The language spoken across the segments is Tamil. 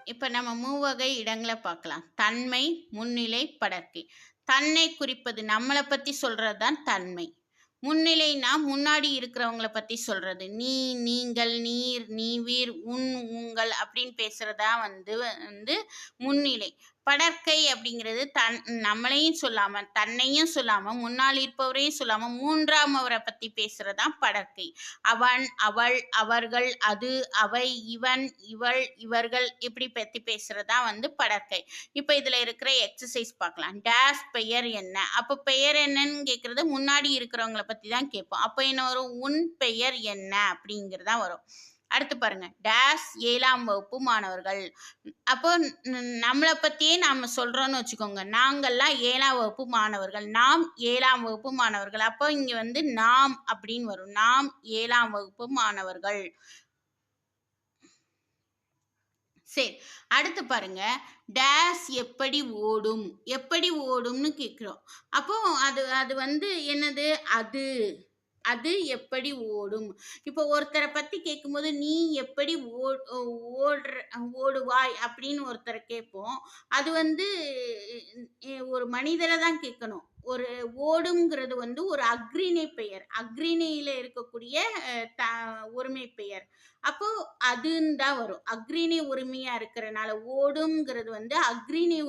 இப்ப நம்ம மூவகை இடங்கள பார்க்கலாம். தன்மை, முன்னிலை, படர்க்கை. தன்னை குறிப்பது நம்மள பத்தி சொல்றது தான் தன்மை. முன்னிலைனா முன்னாடி இருக்கிறவங்கள பத்தி சொல்றது. நீ, நீங்கள், நீர், நீவீர், உங்கள் அப்படின்னு பேசுறதா வந்து வந்து முன்னிலை. படர்க்கை அப்படிங்கிறது நம்மளையும் சொல்லாம, தன்னையும் சொல்லாம, முன்னால் இருப்பவரையும் சொல்லாம, மூன்றாமவரை பத்தி பேசுறது தான் படர்க்கை. அவன், அவள், அவர்கள், அது, அவை, இவன், இவள், இவர்கள் இப்படி பத்தி பேசுறது தான் வந்து படர்க்கை. இப்ப இதுல இருக்கிற எக்ஸர்சைஸ் பார்க்கலாம். டேஷ் பெயர் என்ன? அப்ப பெயர் என்னன்னு கேட்கறது முன்னாடி இருக்கிறவங்கள பத்தி தான் கேட்போம். அப்ப என்ன வரும்? உன் பெயர் என்ன? அப்படிங்கிறது தான் வரும். அடுத்து பாருங்க. டேஷ் 7ஆம் வகுப்பு மாணவர்கள். அப்போ நம்மள பத்தியே நாம சொல்றோம்னு வச்சுக்கோங்க. நாங்கள்லாம் 7ஆம் வகுப்பு மாணவர்கள். நாம் 7ஆம் வகுப்பு மாணவர்கள். அப்போ இங்க வந்து நாம் அப்படின்னு வரும். நாம் 7ஆம் வகுப்பு மாணவர்கள். சரி. அடுத்து பாருங்க. டேஷ் எப்படி ஓடும்? எப்படி ஓடும்னு கேட்கிறோம். அப்போ அது அது வந்து என்னது? அது. அது எப்படி ஓடும்? இப்போ ஒருத்தர பத்தி கேட்கும்போது, "நீ எப்படி ஓடுற ஓடுவாய்?" அப்படின்னு ஒருத்தர கேட்போம். அது வந்து ஒரு மனிதர தான் கேட்கணும். ஒரு ஓடுங்கிறது வந்து ஒரு அஃறிணை பெயர். அஃறிணையில இருக்கக்கூடிய த ஒருமை பெயர். அப்போ அதுன்னு தான் வரும். அஃறிணை ஒருமையா இருக்கிறனால, ஓடுங்கிறது வந்து அஃறிணை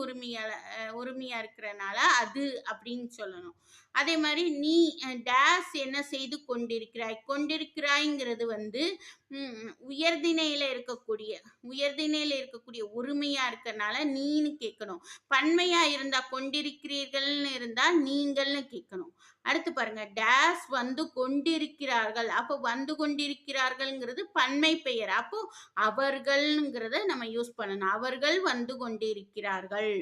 உரிமையா இருக்கிறனால, அது அப்படின்னு சொல்லணும். அதே மாரி நீ டேஷ் என்ன செய்து கொண்டிருக்கிறாய்? கொண்டிருக்கிறாய்ங்கிறது வந்து உயர்திணையில இருக்கக்கூடிய ஒருமையா இருக்கனால நீன்னு கேட்கணும். பன்மையா இருந்தா கொண்டிருக்கிறீர்கள்னு இருந்தா நீங்கள்னு கேட்கணும். அடுத்து பாருங்க. டேஷ் வந்து கொண்டிருக்கிறார்கள். அப்போ வந்து கொண்டிருக்கிறார்கள்ங்கிறது பன்மை பெயர். அப்போ அவர்கள்ங்கிறத நம்ம யூஸ் பண்ணணும். அவர்கள் வந்து கொண்டிருக்கிறார்கள்.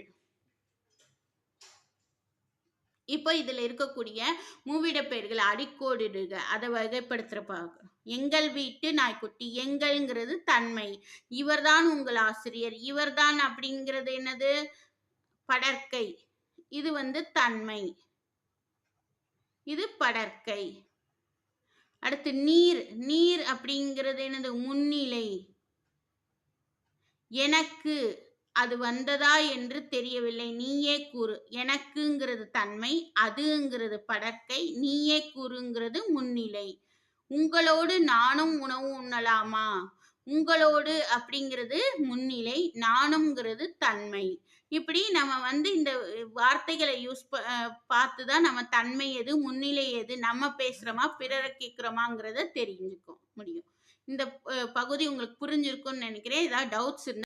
இப்போ இதுல இருக்கக்கூடிய மூவிட பெயர்கள் அடிக்கோடிடுக. அதை வகைப்படுத்துற பார்க்கணும். எங்கள் வீட்டு நாய்க்குட்டி. எங்கள்ங்கிறது தன்மை. இவர்தான் உங்கள் ஆசிரியர். இவர்தான் அப்படிங்கிறது என்னது? படர்க்கை. இது வந்து தன்மை. இது படர்க்கை. அடுத்து நீர். நீர் அப்படிங்கிறது என்னது? முன்னிலை. எனக்கு அது வந்ததா என்று தெரியவில்லை. நீயே கூறு. எனக்குங்கிறது தன்மை. அதுங்கிறது படர்க்கை. நீயே கூறுங்கிறது முன்னிலை. உங்களோடு நானும் உணவு உண்ணலாமா? உங்களோடு அப்படிங்கிறது முன்னிலை. நானும்ங்கிறது தன்மை. இப்படி நம்ம வந்து இந்த வார்த்தைகளை பார்த்து தான் நம்ம தன்மை எது, முன்னிலை எது, நம்ம பேசுறோமா, பிறரை கேட்கிறோமாங்கிறத தெரிஞ்சுக்க முடியும். இந்த பகுதி உங்களுக்கு புரிஞ்சிருக்கும்னு நினைக்கிறேன். ஏதாவது டவுட்ஸ் இருந்தா